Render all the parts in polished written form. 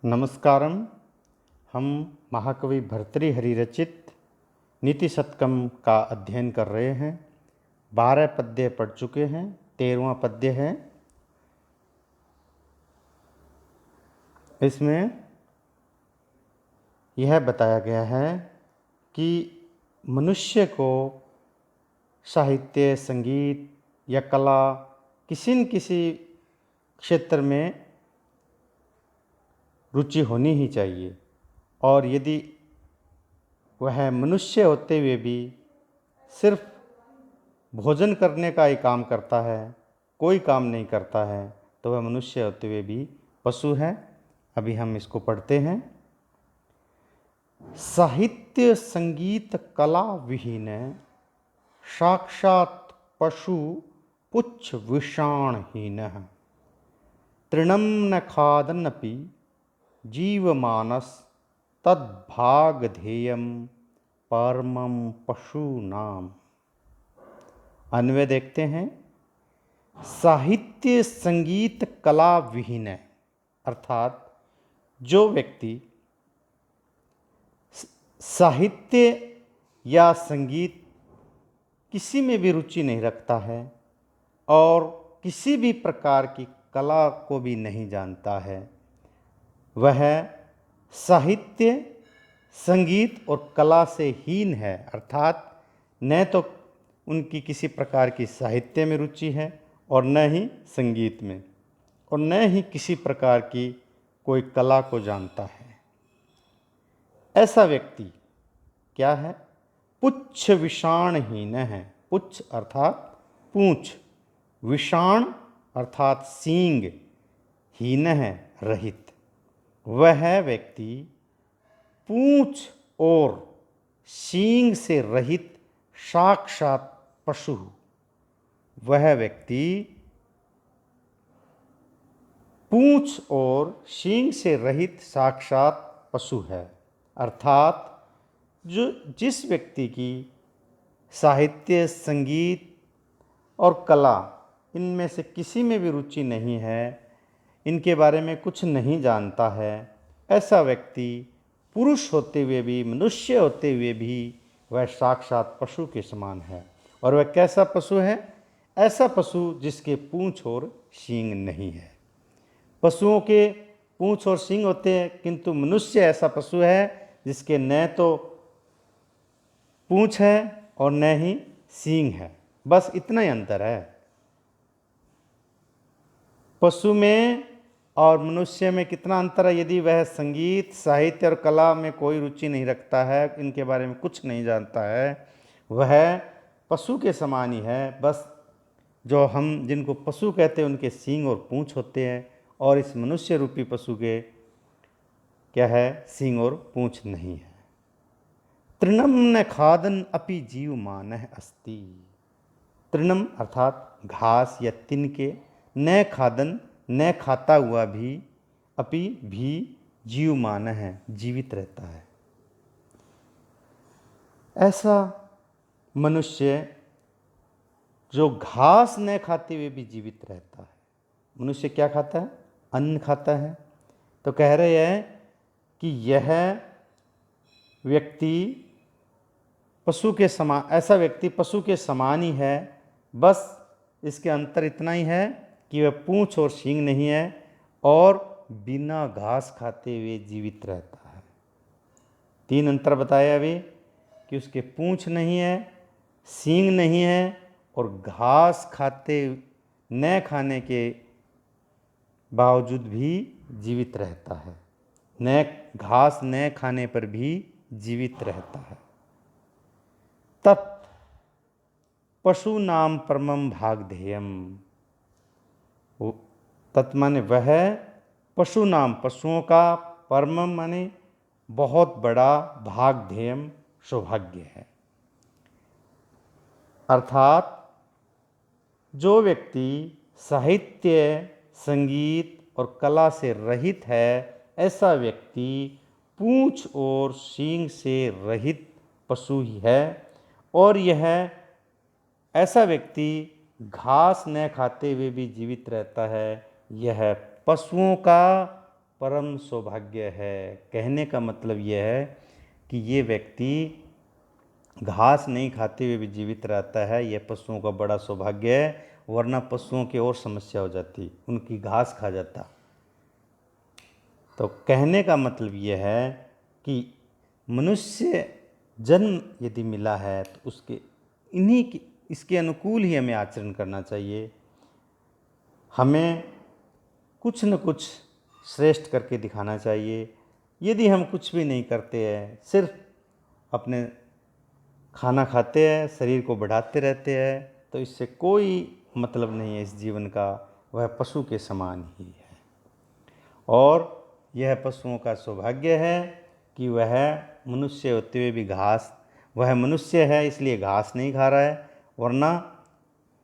नमस्कारम। हम महाकवि भर्तृहरि रचित नीति शतकम का अध्ययन कर रहे हैं। 12 पद्य पढ़ चुके हैं, 13वां पद्य है। इसमें यह बताया गया है कि मनुष्य को साहित्य, संगीत या कला किसी न किसी क्षेत्र में रुचि होनी ही चाहिए, और यदि वह मनुष्य होते हुए भी सिर्फ भोजन करने का ही काम करता है, कोई काम नहीं करता है, तो वह मनुष्य होते हुए भी पशु है। अभी हम इसको पढ़ते हैं। साहित्य संगीत कला विहीन साक्षात पशु पुच्छ विषाणहीन तृणम न खादन्नपि जीवमानस तद्भागधेयम परमं पशूनाम। अन्वय देखते हैं। साहित्य संगीत कला विहीन अर्थात जो व्यक्ति साहित्य या संगीत किसी में भी रुचि नहीं रखता है और किसी भी प्रकार की कला को भी नहीं जानता है, वह साहित्य संगीत और कला से हीन है। अर्थात न तो उनकी किसी प्रकार की साहित्य में रुचि है और न ही संगीत में, और न ही किसी प्रकार की कोई कला को जानता है। ऐसा व्यक्ति क्या है? पुच्छ विषाणहीन है। पुच्छ अर्थात पूंछ, विषाण अर्थात सींग, हीन है रहित। वह व्यक्ति पूंछ और सींग से रहित साक्षात पशु, वह व्यक्ति पूंछ और सींग से रहित साक्षात पशु है। अर्थात जिस व्यक्ति की साहित्य, संगीत और कला इनमें से किसी में भी रुचि नहीं है, इनके बारे में कुछ नहीं जानता है, ऐसा व्यक्ति पुरुष होते हुए भी, मनुष्य होते हुए भी वह साक्षात पशु के समान है। और वह कैसा पशु है? ऐसा पशु जिसके पूंछ और सींग नहीं है। पशुओं के पूंछ और सींग होते हैं, किंतु मनुष्य ऐसा पशु है जिसके न तो पूंछ है और न ही सींग है। बस इतना ही अंतर है पशु में और मनुष्य में। कितना अंतर है? यदि वह संगीत, साहित्य और कला में कोई रुचि नहीं रखता है, इनके बारे में कुछ नहीं जानता है, वह पशु के समान ही है। बस जो हम जिनको पशु कहते हैं उनके सींग और पूंछ होते हैं, और इस मनुष्य रूपी पशु के क्या है? सींग और पूंछ नहीं है। तृणम न खादन अपि जीवमानः अस्ति। तृणम अर्थात घास या तिनके, न खादन न खाता हुआ भी, अपि भी जीवमान है, जीवित रहता है। ऐसा मनुष्य जो घास न खाते हुए भी जीवित रहता है। मनुष्य क्या खाता है? अन्न खाता है। तो कह रहे हैं कि यह व्यक्ति पशु के समान, ऐसा व्यक्ति पशु के समान ही है। बस इसके अंतर इतना ही है कि वह पूंछ और सींग नहीं है और बिना घास खाते हुए जीवित रहता है। 3 अंतर बताया अभी कि उसके पूंछ नहीं है, सींग नहीं है और घास खाते न खाने के बावजूद भी जीवित रहता है। न घास न खाने पर भी जीवित रहता है। तत् पशु नाम परमं भागधेयम। तत् माने वह, पशु नाम पशुओं का, परमम माने बहुत बड़ा, भागधेयम सौभाग्य है। अर्थात जो व्यक्ति साहित्य, संगीत और कला से रहित है, ऐसा व्यक्ति पूंछ और सींग से रहित पशु ही है। और यह ऐसा व्यक्ति घास न खाते हुए भी जीवित रहता है। यह पशुओं का परम सौभाग्य है। कहने का मतलब यह है कि ये व्यक्ति घास नहीं खाते हुए भी जीवित रहता है, यह पशुओं का बड़ा सौभाग्य है, वरना पशुओं की और समस्या हो जाती, उनकी घास खा जाता। तो कहने का मतलब यह है कि मनुष्य जन्म यदि मिला है तो उसके इसके अनुकूल ही हमें आचरण करना चाहिए। हमें कुछ न कुछ श्रेष्ठ करके दिखाना चाहिए। यदि हम कुछ भी नहीं करते हैं, सिर्फ अपने खाना खाते हैं, शरीर को बढ़ाते रहते हैं, तो इससे कोई मतलब नहीं है इस जीवन का, वह पशु के समान ही है। और यह पशुओं का सौभाग्य है कि वह मनुष्य होते हुए भी वह मनुष्य है इसलिए घास नहीं खा रहा है, वरना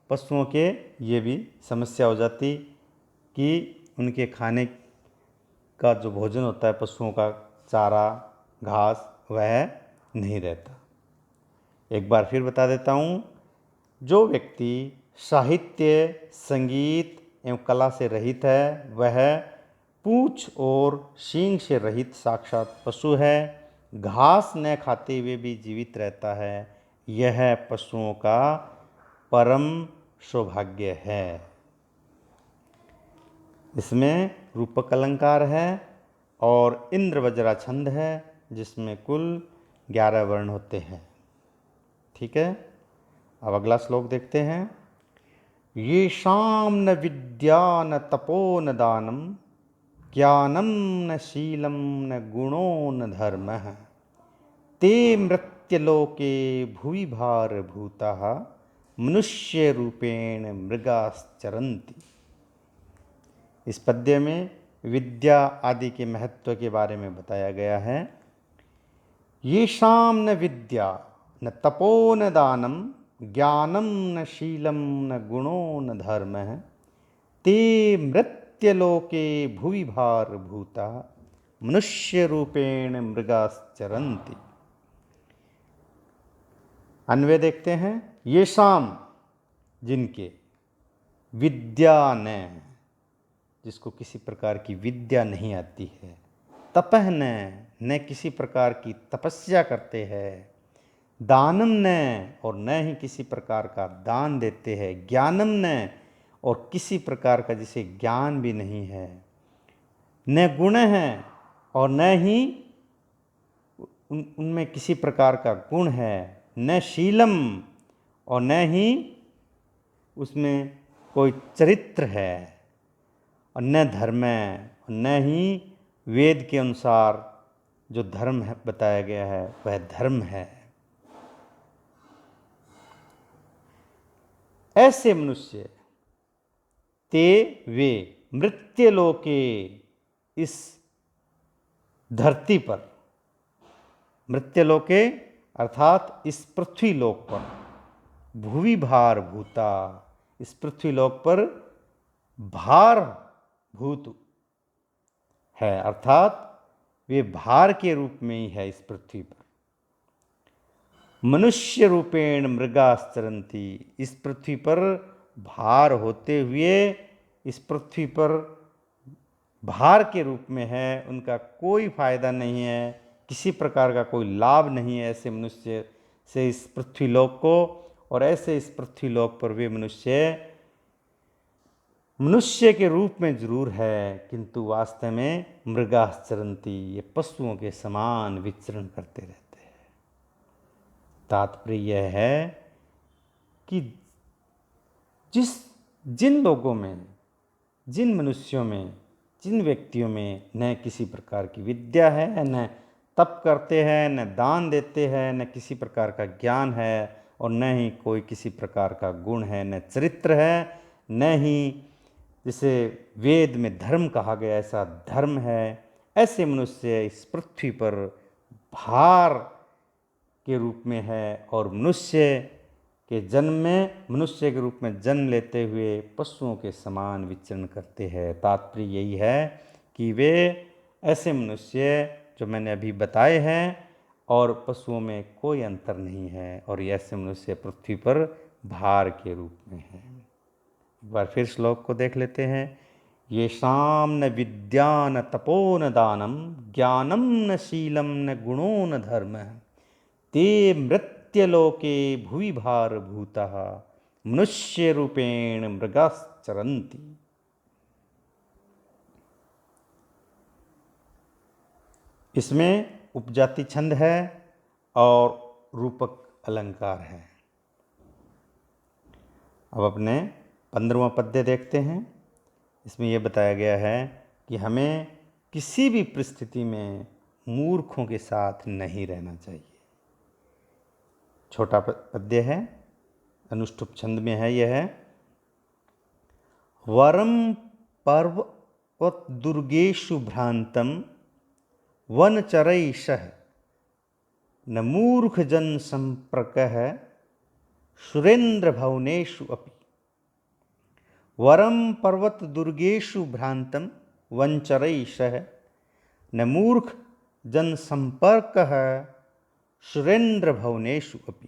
पशुओं के ये भी समस्या हो जाती कि उनके खाने का जो भोजन होता है, पशुओं का चारा घास, वह नहीं रहता। एक बार फिर बता देता हूँ, जो व्यक्ति साहित्य, संगीत एवं कला से रहित है, वह पूंछ और सींग से रहित साक्षात पशु है। घास न खाते हुए भी जीवित रहता है, यह पशुओं का परम सौभाग्य है। इसमें रूपक अलंकार है और इंद्र वज्रा छंद है, जिसमें कुल 11 वर्ण होते हैं। ठीक है, अब अगला श्लोक देखते हैं। येषां न विद्या न तपो न दानम ज्ञानम न शीलम न गुणो न धर्मः ते मृत्यलोके भुवि भारभूताः मनुष्य रूपेण मृगाश्चरन्ति। इस पद्य में विद्या आदि के महत्व के बारे में बताया गया है। येषां न विद्या न तपो न दानम ज्ञानम न शीलम न गुणो न धर्मः ते मृत्यलोके भुवि भारभूताः मनुष्य रूपेण मृगाश्चरन्ति। अन्वय देखते हैं। येषाम, जिनके, विद्या न, जिसको किसी प्रकार की विद्या नहीं आती है, तपह न किसी प्रकार की तपस्या करते हैं, दानम न, और न ही किसी प्रकार का दान देते हैं, ज्ञानम न, और किसी प्रकार का जिसे ज्ञान भी नहीं है, न गुण है और न ही उनमें किसी प्रकार का गुण है, न शीलम और न ही उसमें कोई चरित्र है, और न धर्म, न ही वेद के अनुसार जो धर्म है बताया गया है वह धर्म है। ऐसे मनुष्य ते वे मृत्यलोके, इस धरती पर, मृत्यलोके अर्थात इस पृथ्वी लोक पर, भुवि भार भूता, इस पृथ्वी लोक पर भार भूत है, अर्थात वे भार के रूप में ही है इस पृथ्वी पर। मनुष्य रूपेण मृगाश्चरन्ति, इस पृथ्वी पर भार होते हुए इस पृथ्वी पर भार के रूप में है, उनका कोई फायदा नहीं है, किसी प्रकार का कोई लाभ नहीं है ऐसे मनुष्य से इस पृथ्वी लोक को। और ऐसे इस पृथ्वी लोक पर वे मनुष्य के रूप में जरूर है, किंतु वास्तव में मृगाश्चरन्ति, ये पशुओं के समान विचरण करते रहते हैं। तात्पर्य यह है कि जिन लोगों में, जिन मनुष्यों में, जिन व्यक्तियों में न किसी प्रकार की विद्या है, न तप करते हैं, न दान देते हैं, न किसी प्रकार का ज्ञान है, और न ही कोई किसी प्रकार का गुण है, न चरित्र है, न ही जिसे वेद में धर्म कहा गया ऐसा धर्म है, ऐसे मनुष्य इस पृथ्वी पर भार के रूप में है, और मनुष्य के रूप में जन्म लेते हुए पशुओं के समान विचरण करते हैं। तात्पर्य यही है कि वे ऐसे मनुष्य जो मैंने अभी बताए हैं और पशुओं में कोई अंतर नहीं है, और ऐसे मनुष्य पृथ्वी पर भार के रूप में है। एक बार फिर श्लोक को देख लेते हैं। येषां न विद्या न तपो न दानं ज्ञानं न शीलं न गुणो न धर्मः ते मृत्यलोके भुवि भारभूताः मनुष्यरूपेण मृगाश्चरन्ति। इसमें उपजाति छंद है और रूपक अलंकार है। अब अपने 15वां पद्य देखते हैं। इसमें यह बताया गया है कि हमें किसी भी परिस्थिति में मूर्खों के साथ नहीं रहना चाहिए। छोटा पद्य है, अनुष्टुप छंद में है। यह है वरम पर्वत दुर्गेषु भ्रांतम वनचरैषः न मूर्ख जन संपर्कः सुरेंद्र भवनेषु अपि। वरम पर्वत दुर्गेषु भ्रांतम वनचरैषः न मूर्ख जन संपर्कः सुरेंद्र भवनेषु अपि।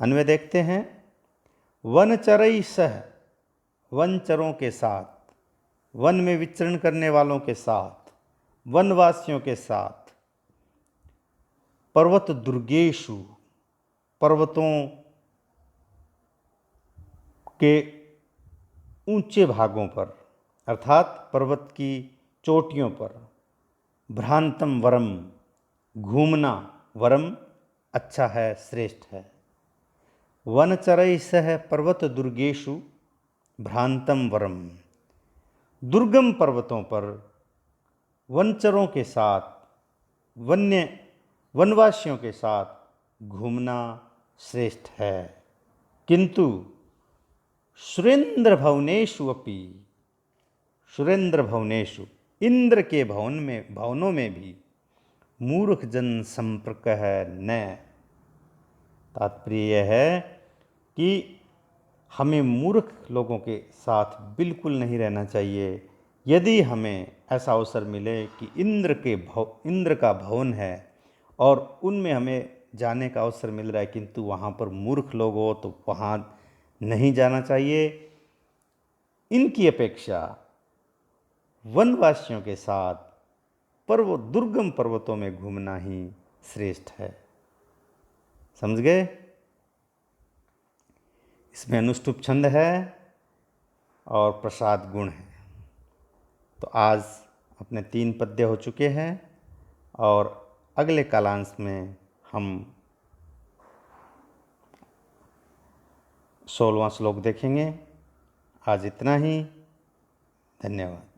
अन्वय देखते हैं। वनचरैषः, वनचरों के साथ, वन में विचरण करने वालों के साथ, वनवासियों के साथ। पर्वत दुर्गेषु, पर्वतों के ऊंचे भागों पर अर्थात पर्वत की चोटियों पर। भ्रांतम वरम, घूमना, वरम अच्छा है, श्रेष्ठ है। वनचरैषः पर्वत दुर्गेषु भ्रांतम वरम, दुर्गम पर्वतों पर वनचरों के साथ, वनवासियों के साथ घूमना श्रेष्ठ है। किंतु सुरेंद्र भवनेषु अपि, सुरेंद्र भवनेषु, इंद्र के भवनों में भी मूर्ख जन संपर्क है न। तात्पर्य यह है कि हमें मूर्ख लोगों के साथ बिल्कुल नहीं रहना चाहिए। यदि हमें ऐसा अवसर मिले कि इंद्र का भवन है और उनमें हमें जाने का अवसर मिल रहा है, किंतु वहाँ पर मूर्ख लोग हो तो वहाँ नहीं जाना चाहिए। इनकी अपेक्षा वनवासियों के साथ दुर्गम पर्वतों में घूमना ही श्रेष्ठ है। समझ गए? इसमें अनुष्टुप छंद है और प्रसाद गुण है। तो आज अपने 3 पद्य हो चुके हैं और अगले कालांश में हम 16वां श्लोक देखेंगे। आज इतना ही। धन्यवाद।